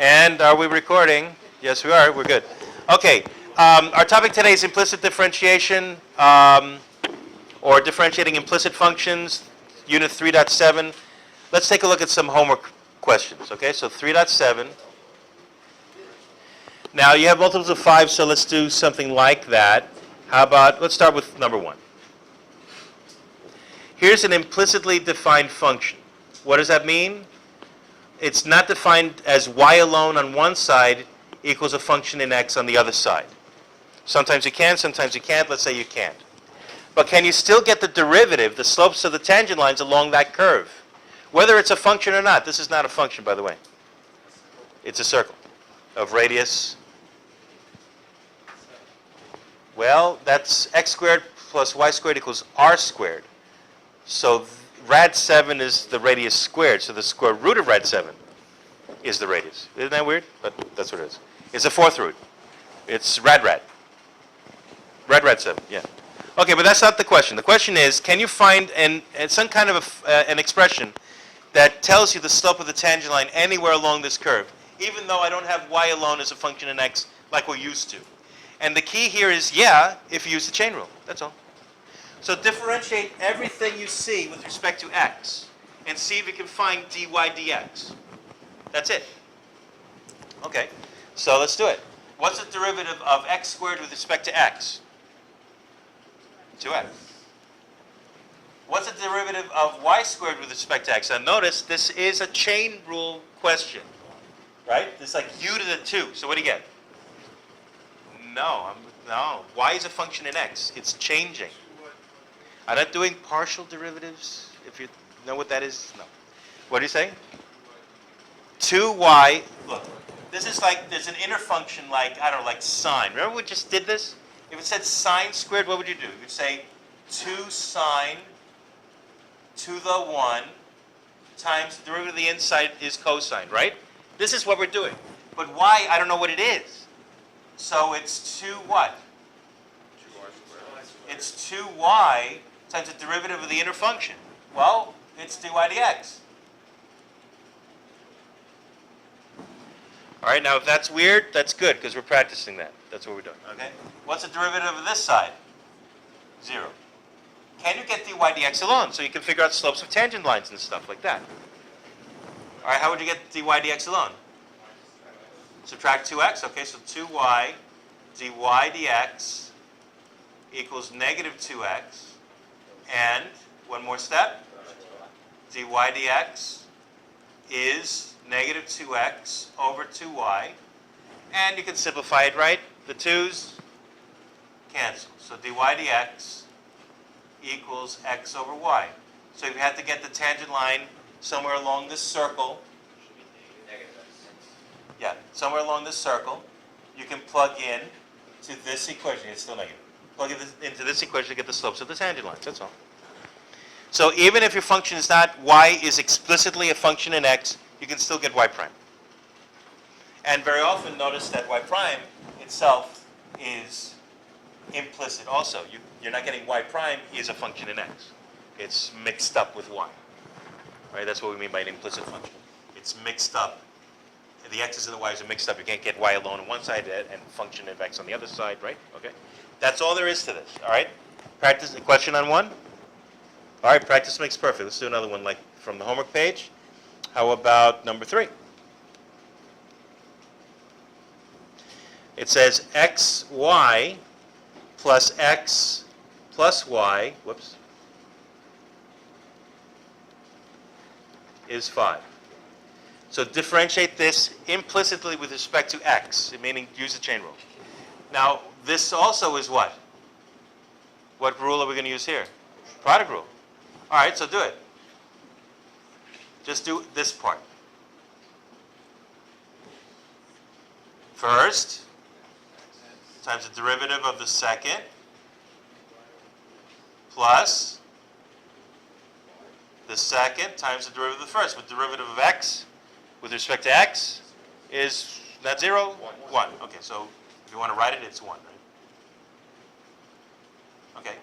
And are we recording? Yes, we are. We're good. Okay. Our topic today is implicit differentiation, or differentiating implicit functions, Unit 3.7. Let's take a look at some homework questions. Okay, so 3.7. Now, you have multiples of 5, so let's do something like that. How about, let's start with number 1. Here's an implicitly defined function. What does that mean? It's not defined as y alone on one side equals a function in x on the other side. Sometimes you can, sometimes you can't. Let's say you can't. But can you still get the derivative, the slopes of the tangent lines along that curve? Whether it's a function or not. This is not a function, by the way. It's a circle of radius. Well, that's x squared plus y squared equals r squared. So rad 7 is the radius squared, so the square root of rad 7 is the radius. Isn't that weird? But that's what it is. It's a fourth root. It's rad. Rad 7, yeah. Okay, but that's not the question. The question is, can you find some kind of an expression that tells you the slope of the tangent line anywhere along this curve, even though I don't have y alone as a function in x like we're used to? And the key here is, yeah, if you use the chain rule. That's all. So differentiate everything you see with respect to x and see if you can find dy dx. That's it. Okay, so let's do it. What's the derivative of x squared with respect to x? 2x. What's the derivative of y squared with respect to x? Now notice this is a chain rule question, right? It's like u to the 2. So what do you get? No. Y is a function in x. It's changing. I'm not doing partial derivatives. If you know what that is, no. What are you saying? 2y. Look, this is like, there's an inner function like, I don't know, like sine. Remember we just did this? If it said sine squared, what would you do? You'd say 2 sine to the 1 times the derivative of the inside is cosine, right? This is what we're doing. But y, I don't know what it is. So it's 2 what? It's 2y times the derivative of the inner function. Well, it's dy dx. All right, now if that's weird, that's good, because we're practicing that. That's what we're doing, okay? What's the derivative of this side? 0. Can you get dy dx alone? So you can figure out slopes of tangent lines and stuff like that. All right, how would you get dy dx alone? Subtract 2x, okay, so 2y dy dx equals negative 2x, and one more step, dy dx is negative 2x over 2y, and you can simplify it, right? The 2's cancel. So dy dx equals x over y. So if you had to get the tangent line somewhere along this circle, yeah, somewhere along this circle, you can plug in to this equation. It's still negative. Plug it into this equation to get the slopes of the tangent lines. That's all. So even if your function is not, y is explicitly a function in x, you can still get y prime. And very often notice that y prime itself is implicit also. You're not getting y prime is a function in x. It's mixed up with y. Right? That's what we mean by an implicit function. It's mixed up. The x's and the y's are mixed up. You can't get y alone on one side and function of x on the other side, right? Okay. That's all there is to this. All right. Practice. A question on one. All right. Practice makes perfect. Let's do another one, like from the homework page. How about number 3? It says xy plus x plus y. Whoops. Is 5. So differentiate this implicitly with respect to x, meaning use the chain rule. Now, this also is what? What rule are we going to use here? Product rule. All right, so do it. Just do this part. First, times the derivative of the second, plus the second times the derivative of the first. But the derivative of x with respect to x is not 0? 1. Okay, so if you want to write it, it's 1, right? Okay.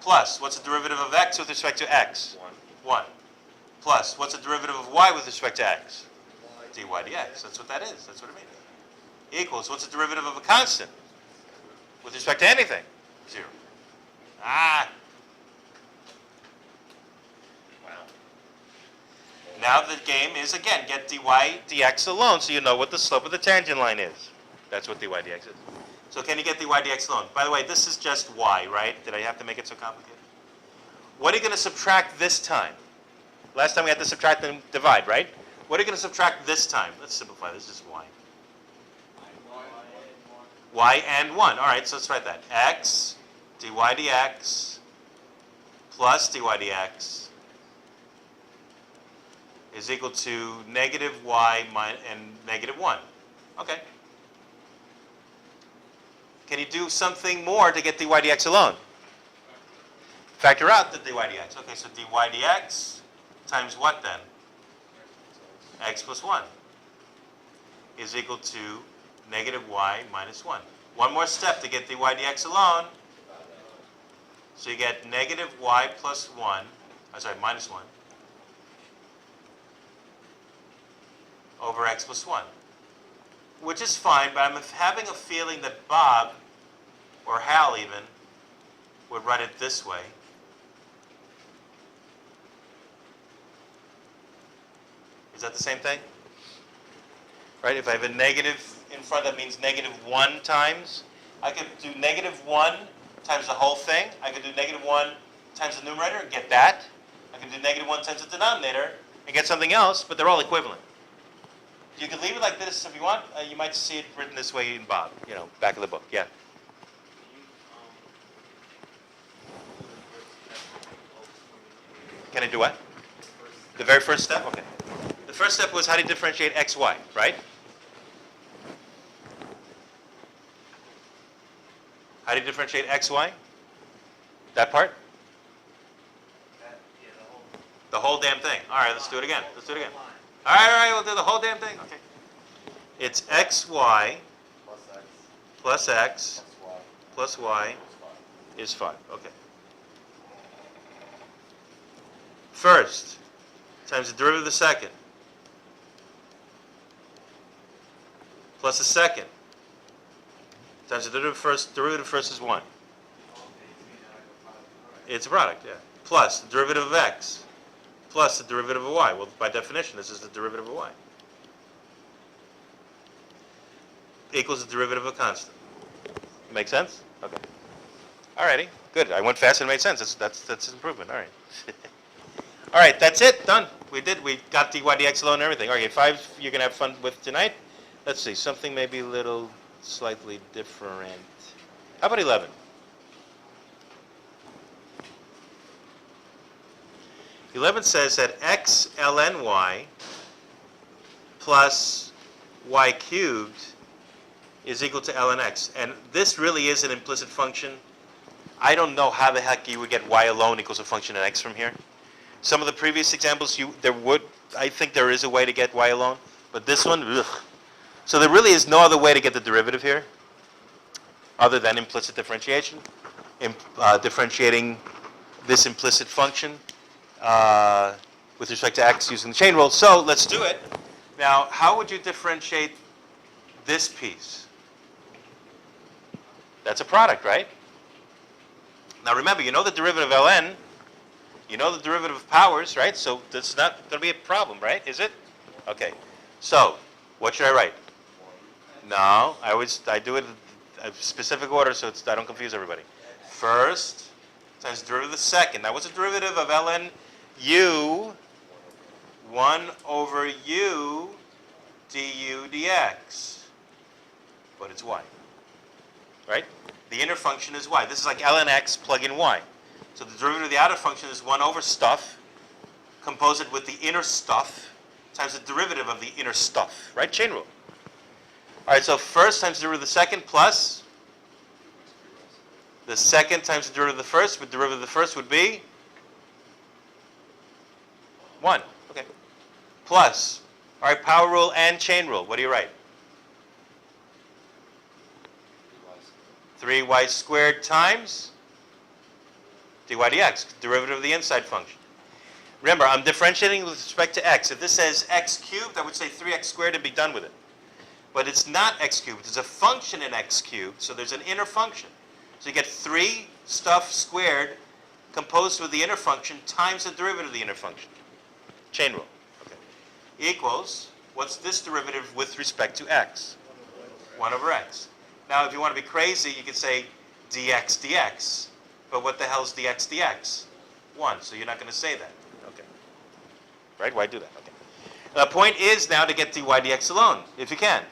Plus, what's the derivative of x with respect to x? 1. Plus, what's the derivative of y with respect to x? dy dx. That's what that is. That's what it means. Equals, what's the derivative of a constant? With respect to anything? 0. Ah! Wow. Now the game is, again, get dy dx alone so you know what the slope of the tangent line is. That's what dy dx is. So can you get dy dx alone? By the way, this is just y, right? Did I have to make it so complicated? What are you going to subtract this time? Last time we had to subtract and divide, right? What are you going to subtract this time? Let's simplify this. This is y. Y and 1. All right, so let's write that. X dy dx plus dy dx is equal to negative y and negative 1. Okay. Can you do something more to get dy dx alone? Factor out the dy dx. Okay, so dy dx times what then? X plus 1 is equal to negative y minus 1. One more step to get dy dx alone. So you get negative y plus 1, minus 1, over x plus 1. Which is fine, but I'm having a feeling that Bob, or Hal even, would write it this way. Is that the same thing? Right, if I have a negative in front, that means negative 1 times. I could do negative 1 times the whole thing. I could do negative 1 times the numerator and get that. I could do negative 1 times the denominator and get something else, but they're all equivalent. You could leave it like this if you want. You might see it written this way in Bob, back of the book. Yeah. Can I do what? The very first step? Okay. The first step was how do you differentiate x, y, right? How do you differentiate x, y? That part? The whole damn thing. All right, let's do it again. Let's do it again. All right, we'll do the whole damn thing. Okay. It's xy plus x plus y is 5. Okay. First times the derivative of the second plus the second times the derivative first is 1. It's a product, yeah. Plus the derivative of x plus the derivative of y. Well, by definition, this is the derivative of y. Equals the derivative of a constant. Make sense? Okay. Alrighty. Good. I went fast and it made sense. That's an improvement. All right. All right, that's it. Done. We got dy dx alone and everything. Okay, 5 you're going to have fun with tonight. Let's see. Something maybe a little slightly different. How about 11? (11) says that x ln y plus y cubed is equal to ln x. And this really is an implicit function. I don't know how the heck you would get y alone equals a function of x from here. Some of the previous examples, I think there is a way to get y alone, but this one, ugh. So there really is no other way to get the derivative here other than implicit differentiation, differentiating this implicit function with respect to x using the chain rule. So let's do it. Now, how would you differentiate this piece? That's a product, right? Now remember, you know the derivative of ln, you know the derivative of powers, right? So that's not going to be a problem, right? Is it? Okay. So what should I write? No, I do it in a specific order so I don't confuse everybody. First times the derivative of the second. Now what's the derivative of ln u? 1 over u du dx. But it's y. Right? The inner function is y. This is like ln x plug in y. So the derivative of the outer function is 1 over stuff. Compose it with the inner stuff times the derivative of the inner stuff. Right? Chain rule. All right, so first times the derivative of the second plus the second times the derivative of the first. The derivative of the first would be 1. Okay. Plus. All right, power rule and chain rule. What do you write? 3y squared times dy dx, derivative of the inside function. Remember, I'm differentiating with respect to x. If this says x cubed, I would say 3x squared and be done with it. But it's not x cubed. It's a function in x cubed, so there's an inner function. So you get 3 stuff squared composed with the inner function times the derivative of the inner function. Chain rule. Okay. Equals, what's this derivative with respect to x? 1 over x. Now, if you want to be crazy, you could say dx dx. But what the hell is dx dx? 1, so you're not going to say that. Okay. Right? Why do that? Okay. The point is now to get dy dx alone, if you can.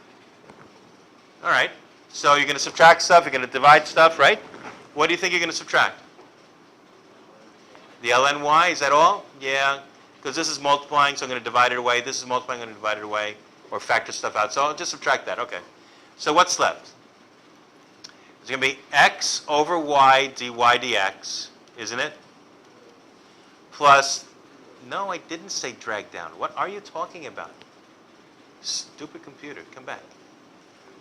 All right. So you're going to subtract stuff, you're going to divide stuff, right? What do you think you're going to subtract? The ln y, is that all? Yeah, because this is multiplying, so I'm going to divide it away. This is multiplying, I'm going to divide it away, or factor stuff out. So I'll just subtract that, okay. So what's left? It's going to be x over y dy dx, isn't it? Plus, no, I didn't say drag down. What are you talking about? Stupid computer, come back.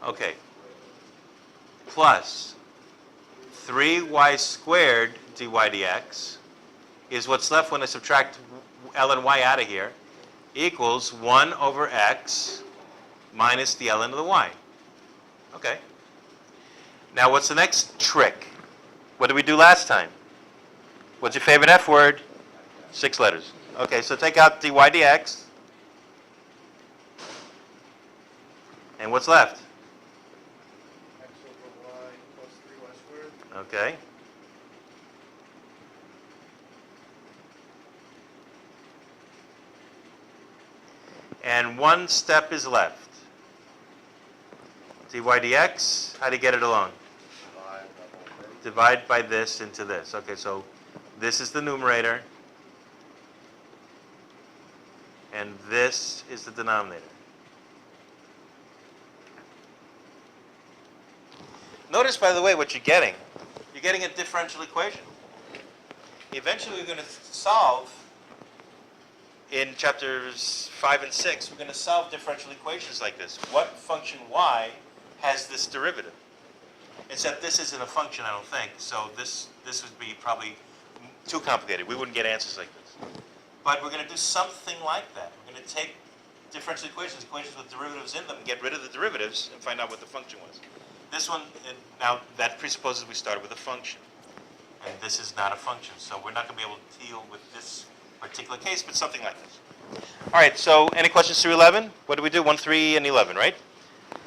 Okay. Plus 3y squared dy dx is what's left when I subtract ln y out of here, equals 1 over x minus the ln of the y. Okay. Now what's the next trick? What did we do last time? What's your favorite F word? 6 letters. Okay, so take out dy dx. And what's left? X over y plus 3y squared. Okay. And one step is left. dy dx, how do you get it along? Divide by this into this. Okay, so this is the numerator, and this is the denominator. Notice, by the way, what you're getting. You're getting a differential equation. Eventually, we're going to solve, in chapters 5 and 6, we're going to solve differential equations like this. What function y has this derivative? Except this isn't a function, I don't think, so this would be probably too complicated. We wouldn't get answers like this. But we're going to do something like that. We're going to take differential equations, equations with derivatives in them, and get rid of the derivatives and find out what the function was. This one, now that presupposes we started with a function. And this is not a function, so we're not going to be able to deal with this particular case, but something like this. All right, so any questions through 11? What do we do? 1, 3, and 11, right?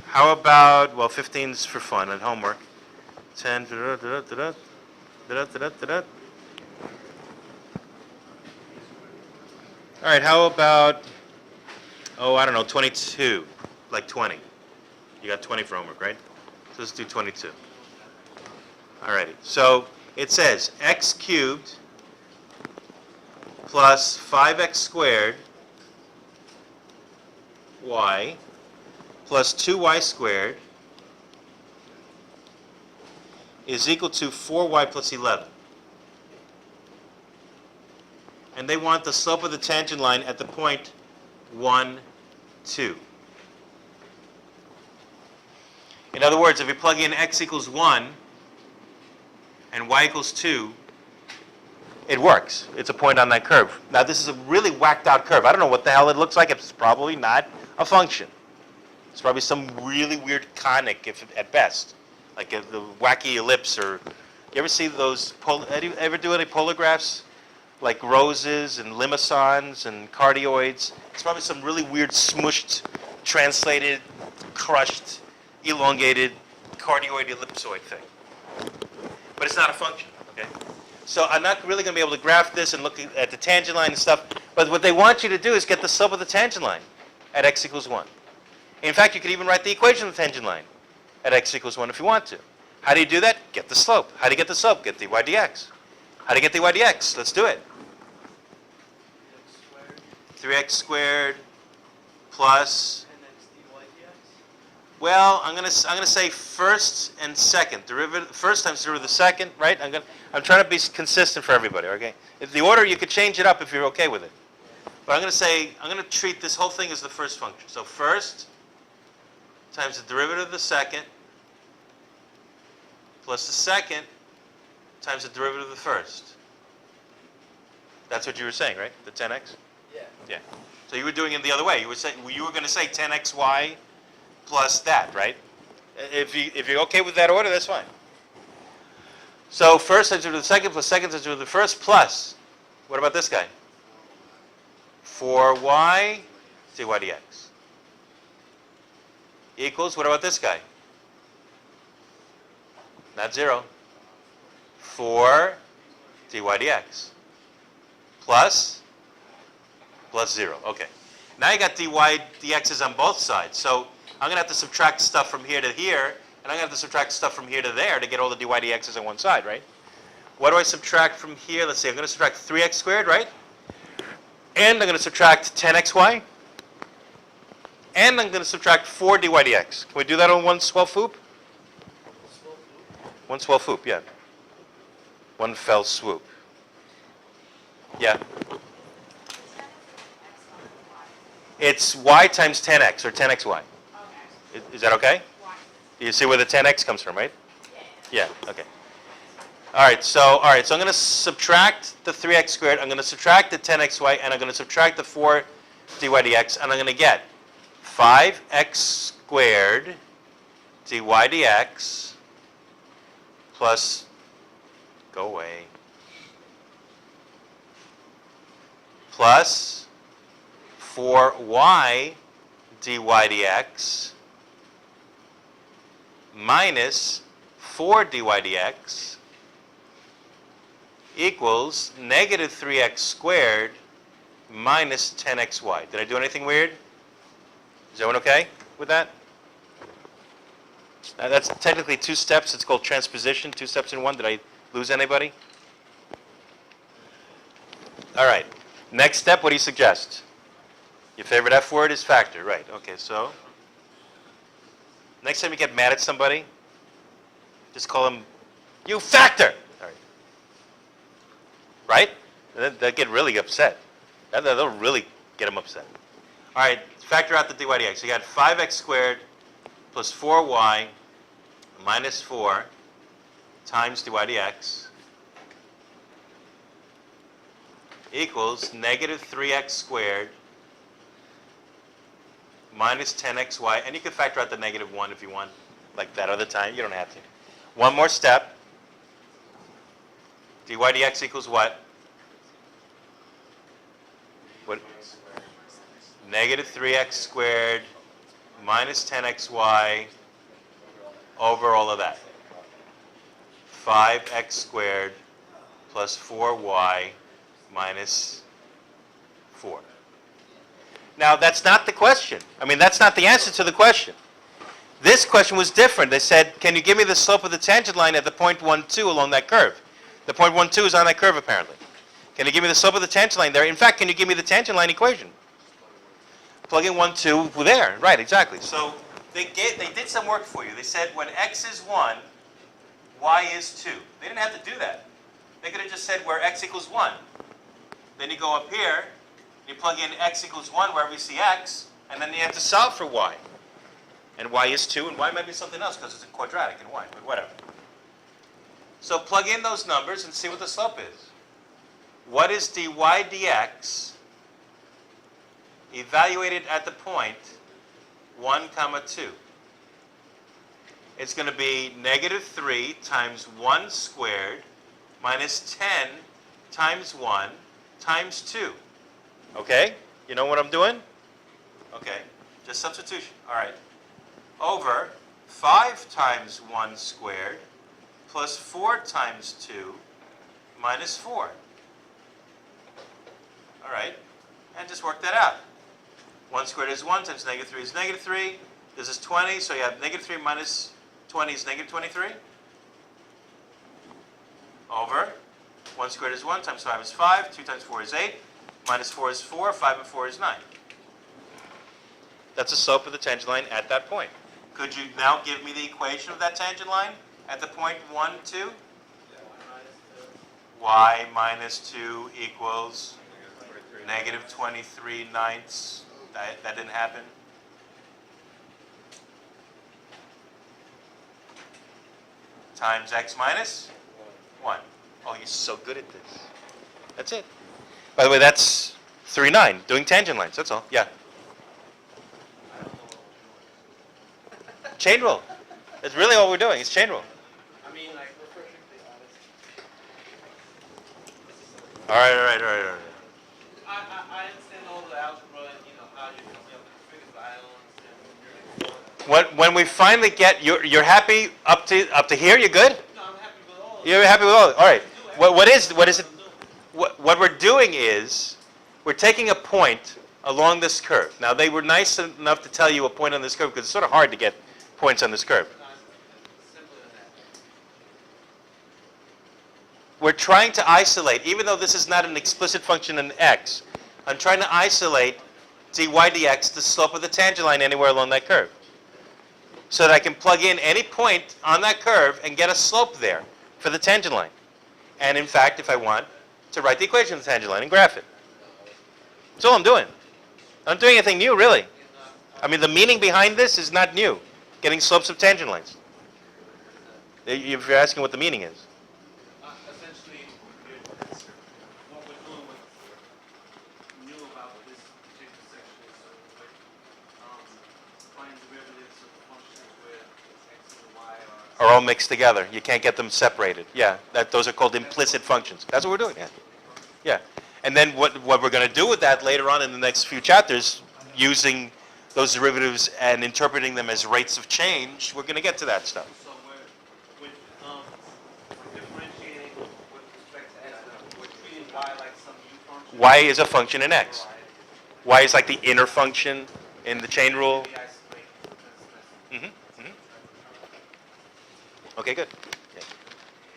How about, well, 15's for fun and homework. 10, da-da-da-da-da, da-da-da-da-da. All right, how about, oh, I don't know, 22, like 20. You got 20 for homework, right? So let's do 22. All righty, so it says x cubed plus 5x squared y plus 2y squared is equal to 4y plus 11. And they want the slope of the tangent line at the point 1, 2. In other words, if you plug in x equals 1 and y equals 2, it works. It's a point on that curve. Now, this is a really whacked out curve. I don't know what the hell it looks like. It's probably not a function. It's probably some really weird conic, if at best, like the wacky ellipse. Or you ever see those? Ever do any polagraphs, like roses and limacons and cardioids? It's probably some really weird smushed, translated, crushed, elongated cardioid ellipsoid thing. But it's not a function. Okay. So I'm not really going to be able to graph this and look at the tangent line and stuff. But what they want you to do is get the slope of the tangent line at x equals 1. In fact, you could even write the equation of the tangent line at x equals 1 if you want to. How do you do that? Get the slope. How do you get the slope? Get dy dx. How do you get dy dx? Let's do it. 3x squared plus. And that's dy dx? Well, I'm gonna say first and second derivative. First times derivative of the second, right? I'm trying to be consistent for everybody. Okay. If the order, you could change it up if you're okay with it. But I'm gonna treat this whole thing as the first function. So first times the derivative of the second plus the second times the derivative of the first. That's what you were saying, right? The 10x? Yeah. Yeah. So you were doing it the other way. You were going to say 10xy plus that, right? If you're okay with that order, that's fine. So first times root of the second plus second times root of the first plus, what about this guy? 4y dy dx. Equals, what about this guy? Not 0. 4 dy dx. Plus 0. Okay. Now you got dy dx's on both sides. So I'm going to have to subtract stuff from here to here, and I'm going to have to subtract stuff from here to there to get all the dy dx's on one side, right? What do I subtract from here? Let's see, I'm going to subtract 3x squared, right? And I'm going to subtract 10xy. And I'm going to subtract 4 dy dx. Can we do that on one swell swoop? One swell swoop, yeah. One fell swoop. Yeah. It's y times 10x, or 10xy. Is that okay? You see where the 10x comes from, right? Yeah, okay. All right, so I'm going to subtract the 3x squared, I'm going to subtract the 10xy, and I'm going to subtract the 4 dy dx, and I'm going to get 5x squared dy dx plus, go away, plus 4y dy dx minus 4 dy dx equals negative 3x squared minus 10xy. Did I do anything weird? Is everyone okay with that? That's technically 2 steps. It's called transposition, 2 steps in one. Did I lose anybody? All right. Next step, what do you suggest? Your favorite F word is factor, right? Okay, so next time you get mad at somebody, just call them, you factor! All right? Right? They'll get really upset. They'll really get them upset. All right, factor out the dy dx. You got 5x squared plus 4y minus 4 times dy dx equals negative 3x squared minus 10xy, and you can factor out the negative 1 if you want, like that other time. You don't have to. One more step. Dy dx equals what? What? Negative 3x squared minus 10xy over all of that. 5x squared plus 4y minus 4. Now, that's not the question. I mean, that's not the answer to the question. This question was different. They said, can you give me the slope of the tangent line at the point 1, 2 along that curve? The point 1, 2 is on that curve, apparently. Can you give me the slope of the tangent line there? In fact, can you give me the tangent line equation? Plug in 1, 2 there. Right, exactly. So they did some work for you. They said when x is 1, y is 2. They didn't have to do that. They could have just said where x equals 1. Then you go up here, you plug in x equals 1 wherever you see x, and then you have to solve for y. And y is 2, and y might be something else because it's a quadratic in y, but whatever. So plug in those numbers and see what the slope is. What is dy dx evaluated at the point 1, 2? It's going to be negative 3 times 1 squared minus 10 times 1 times 2. Okay? You know what I'm doing? Okay. Just substitution. All right. Over 5 times 1 squared plus 4 times 2 minus 4. All right. And just work that out. 1 squared is 1 times negative 3 is negative 3. This is 20, so you have negative 3 minus 20 is negative 23. Over 1 squared is 1 times 5 is 5. 2 times 4 is 8. Minus 4 is 4. 5 and 4 is 9. That's the slope of the tangent line at that point. Could you now give me the equation of that tangent line at the point 1, 2? Y minus 2 equals negative 23 ninths. That didn't happen. Times x minus 1. Oh, you're so good at this. That's it. By the way, that's 3-9, doing tangent lines, that's all. Yeah. Chain rule. That's really all we're doing, is chain rule. I mean, like, refreshingly honest. All right. I understand all the algebra and, you know, how you're coming up with the figures, but I don't understand When we finally get, you're happy up to here, you're good? No, I'm happy with all of it. You're happy with all of it? All right. What is it? What we're doing is, we're taking a point along this curve. Now, they were nice enough to tell you a point on this curve, because it's sort of hard to get points on this curve. No, it's simpler than that. We're trying to isolate, even though this is not an explicit function in x, I'm trying to isolate dy dx, the slope of the tangent line anywhere along that curve. So that I can plug in any point on that curve and get a slope there for the tangent line. And in fact, if I want, to write the equation of the tangent line and graph it. That's all I'm doing. I'm doing anything new, really. I mean, the meaning behind this is not new. Getting slopes of tangent lines. If you're asking what the meaning is. Essentially, what we're doing, what's new about this particular section is finding derivatives of functions where x and y Are all mixed together. You can't get them separated. Yeah, those are called implicit functions. That's what we're doing, yeah. Yeah. And then what we're going to do with that later on in the next few chapters, using those derivatives and interpreting them as rates of change, we're going to get to that stuff. So we're differentiating with respect to x, we're treating y like some u function. Y is a function in x. Y is like the inner function in the chain rule. We isolate. That's Okay, good. Okay.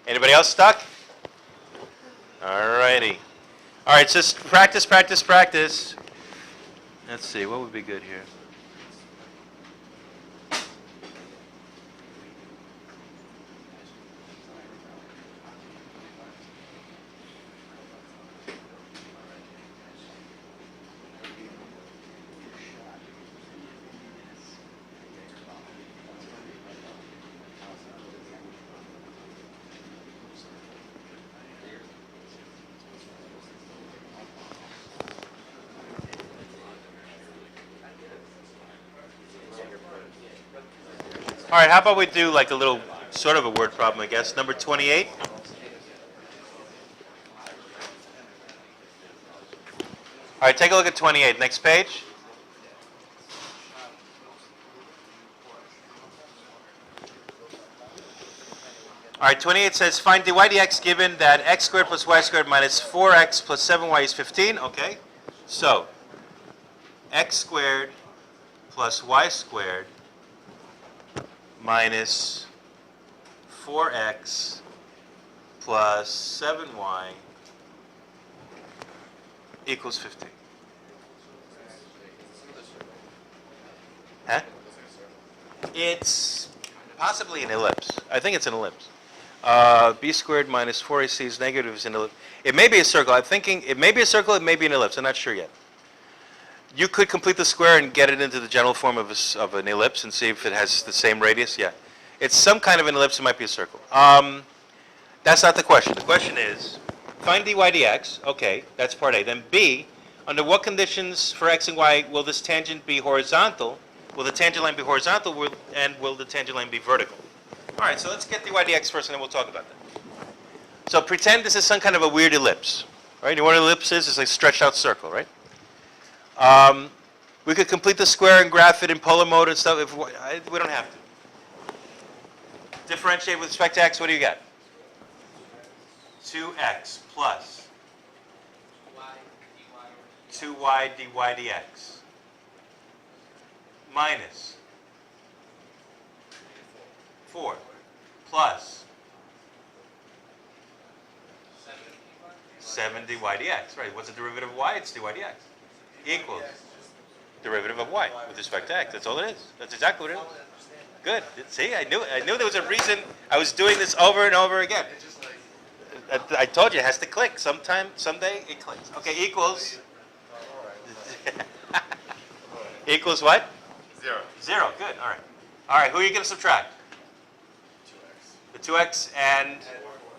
Anybody else stuck? All righty. All right, so just practice. Let's see, what would be good here? All right, how about we do like a little, sort of a word problem, I guess. Number 28. All right, take a look at 28. Next page. All right, 28 says, find dy dx given that x squared plus y squared minus 4x plus 7y is 15. Okay, so x squared plus y squared minus 4x plus 7y equals 15. Huh? It's possibly an ellipse. I think it's an ellipse. B squared minus 4ac is negative is an ellipse. It may be a circle. I'm thinking it may be a circle, it may be an ellipse. I'm not sure yet. You could complete the square and get it into the general form of an ellipse and see if it has the same radius. Yeah. It's some kind of an ellipse. It might be a circle. That's not the question. The question is, find dy dx. Okay, that's part A. Then B, under what conditions for x and y will this tangent be horizontal? Will the tangent line be horizontal and will the tangent line be vertical? All right, so let's get dy dx first and then we'll talk about that. So pretend this is some kind of a weird ellipse. Right? You know what an ellipse is? It's a stretched out circle, right? We could complete the square and graph it in polar mode and stuff. We don't have to. Differentiate with respect to x. What do you got? 2x plus 2y dy dx minus 4 plus 7 dy dx. Right. What's the derivative of y? It's dy dx. Equals derivative of y with respect to x. That's all it is. That's exactly what it is. Good. See, I knew there was a reason I was doing this over and over again. I told you it has to click. Someday it clicks. Okay, equals. Equals what? 0. 0. Good. All right. All right. Who are you going to subtract? 2x. The 2x and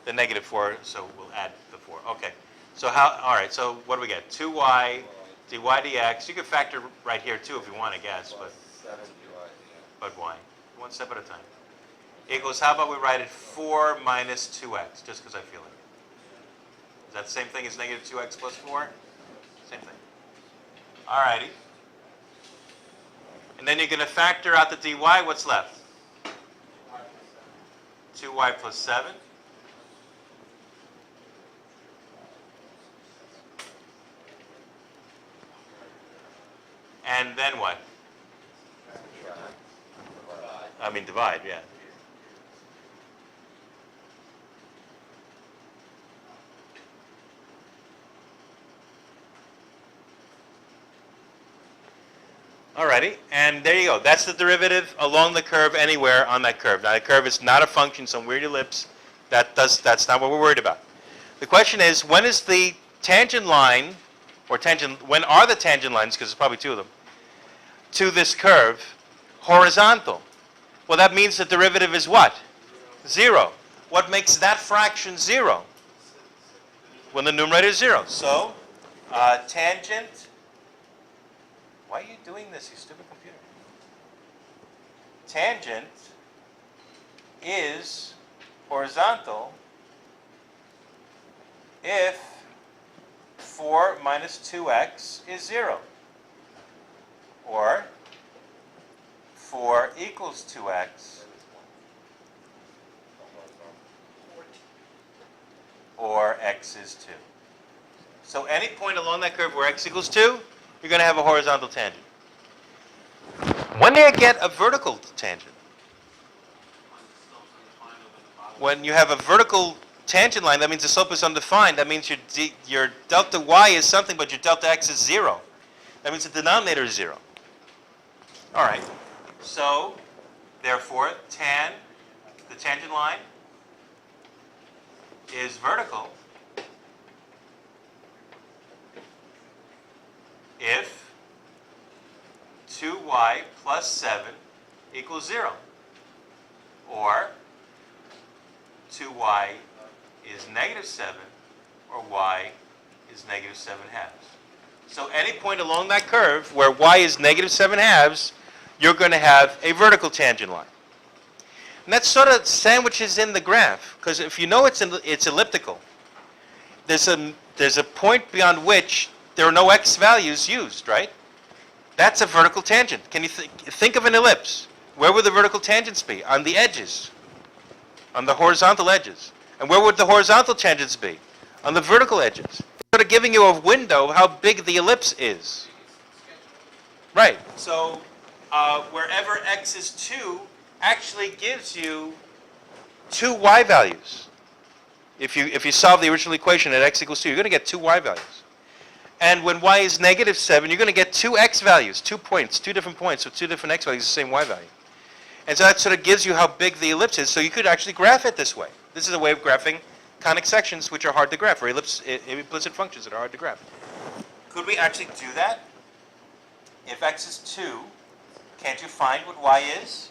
the negative 4. So we'll add the 4. Okay. So how, all right, so what do we get? 2y, dy dx. You could factor right here too if you want, I guess, but why? One step at a time. Equals, how about we write it 4 minus 2x, just because I feel it. Is that the same thing as negative 2x plus 4? Same thing. All righty. And then you're going to factor out the dy. What's left? 2y plus 7. And then what? I mean divide, yeah. Alrighty, and there you go. That's the derivative along the curve anywhere on that curve. Now the curve is not a function, some weird ellipse. That's not what we're worried about. The question is, when is the tangent line, or when are the tangent lines, because there's probably two of them, to this curve horizontal? Well, that means the derivative is what? 0. What makes that fraction 0? When the numerator is 0. So, tangent, why are you doing this, you stupid computer? Tangent is horizontal if 4 minus 2x is 0. Or 4 equals 2x. Or x is 2. So any point along that curve where x equals 2, you're going to have a horizontal tangent. When do you get a vertical tangent? When you have a vertical tangent line, that means the slope is undefined. That means your delta y is something, but your delta x is 0. That means the denominator is 0. All right. So, therefore, the tangent line is vertical if 2y plus 7 equals 0. Or 2y is negative 7, or y is negative 7 halves. So any point along that curve where y is negative 7 halves, you're going to have a vertical tangent line. And that sort of sandwiches in the graph, because if you know it's elliptical, there's a point beyond which there are no x values used, right? That's a vertical tangent. Can you think of an ellipse? Where would the vertical tangents be? On the edges, on the horizontal edges. And where would the horizontal tangents be? On the vertical edges. Sort of giving you a window how big the ellipse is. Right. So wherever x is 2 actually gives you 2 y values. If you solve the original equation at x equals 2, you're going to get 2 y values. And when y is negative 7, you're going to get 2 x values, 2 points, 2 different points with 2 different x values, the same y value. And so that sort of gives you how big the ellipse is, so you could actually graph it this way. This is a way of graphing conic sections which are hard to graph, or implicit functions that are hard to graph. Could we actually do that? If x is 2, can't you find what y is?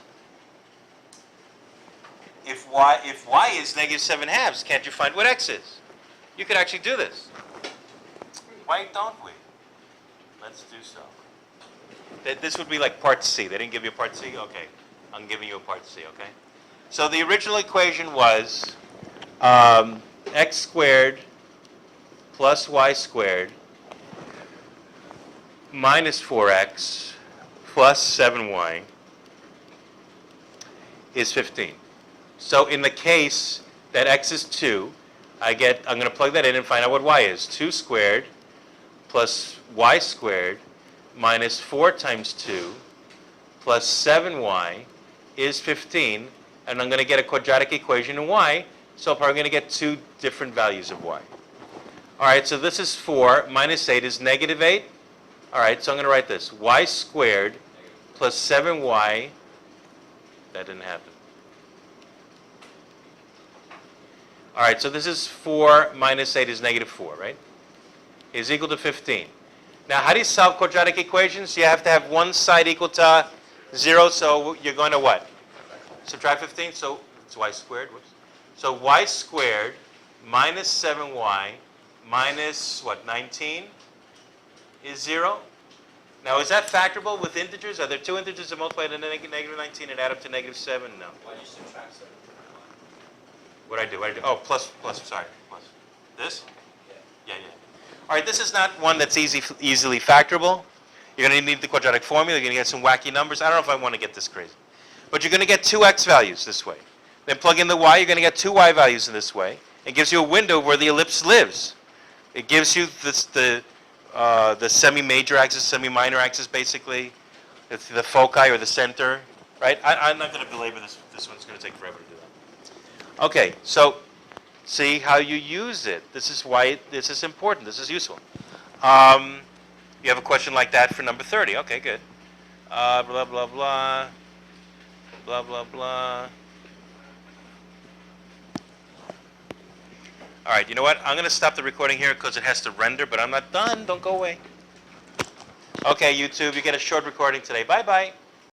If y is negative 7 halves, can't you find what x is? You could actually do this. Why don't we? Let's do so. This would be like part C. They didn't give you a part C? Okay. I'm giving you a part C, okay? So the original equation was x squared plus y squared minus 4x plus 7y is 15. So in the case that x is 2, I'm going to plug that in and find out what y is. 2 squared plus y squared minus 4 times 2 plus 7y is 15. And I'm going to get a quadratic equation in y, so I'm probably going to get 2 different values of y. All right, so this is 4 minus 8 is negative 8. All right, so I'm going to write this. Y squared plus 7y, that didn't happen. All right, so this is 4 minus 8 is negative 4, right? Is equal to 15. Now, how do you solve quadratic equations? You have to have one side equal to 0, so you're going to what? Subtract 15, so it's y squared. Whoops. So y squared minus 7y minus, what, 19 is 0. Now, is that factorable with integers? Are there two integers that multiply to negative 19 and add up to negative 7? No. Why do you subtract 7 from 1? What do I do? Oh, plus, sorry, plus. This? Yeah. Yeah. All right, this is not one that's easily factorable. You're going to need the quadratic formula. You're going to get some wacky numbers. I don't know if I want to get this crazy. But you're going to get two x values this way. Then plug in the y, you're going to get two y values in this way. It gives you a window where the ellipse lives. It gives you the semi-major axis, semi-minor axis, basically. It's the foci or the center, right? I'm not going to belabor this. This one's going to take forever to do that. Okay, so see how you use it. This is why this is important. This is useful. You have a question like that for number 30. Okay, good. Blah, blah, blah. Blah, blah, blah. All right, you know what? I'm going to stop the recording here because it has to render, but I'm not done. Don't go away. Okay, YouTube, you get a short recording today. Bye-bye.